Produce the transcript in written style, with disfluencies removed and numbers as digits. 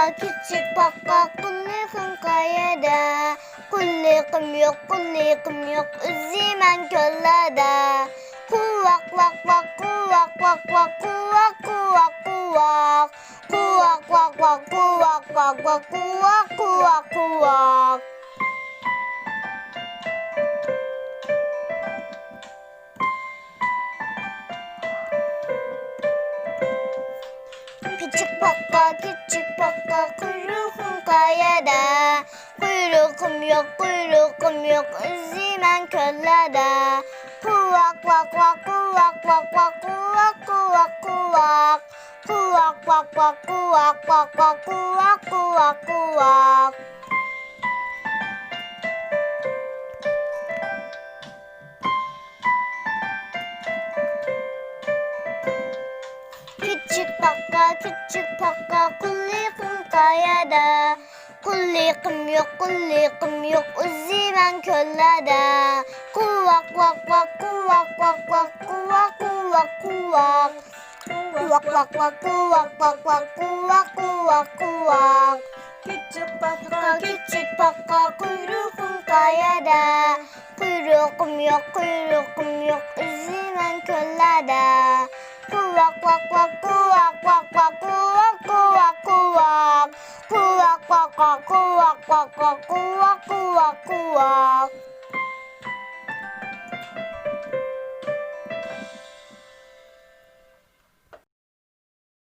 küçük baka kulluğun kayada. Kulluğum yok üzümen köllerde. Kuvak vak vak kuvak vak vak kuvak kuvak kuvak. Kuvak vak vak kuvak vak vak kuvak kuvak kuvak. Küçük baka kuyruğum kayada. Kuyruğum yok üzümen köllerde. Kuvak vak vak kuvak vak vak kuvak kuvak kuvak. Kuvak vak vak kuvak vak vak kuvak kuvak kuvak. Küçük baka kulluğum kayada. Kulluğum yok üzümen köllerde. Kuvak vak vak kuvak vak vak kuvak kuvak kuvak. Kuvak vak vak kuvak vak vak kuvak kuvak kuvak. Küçük baka kuyruğum kayada. Kuyruğum yok üzümen köllerde. Kuvak vak vak kuvak vak vak kuvak kuvak kuvak. Kuvak vak vak kuvak vak vak kuvak kuvak kuvak.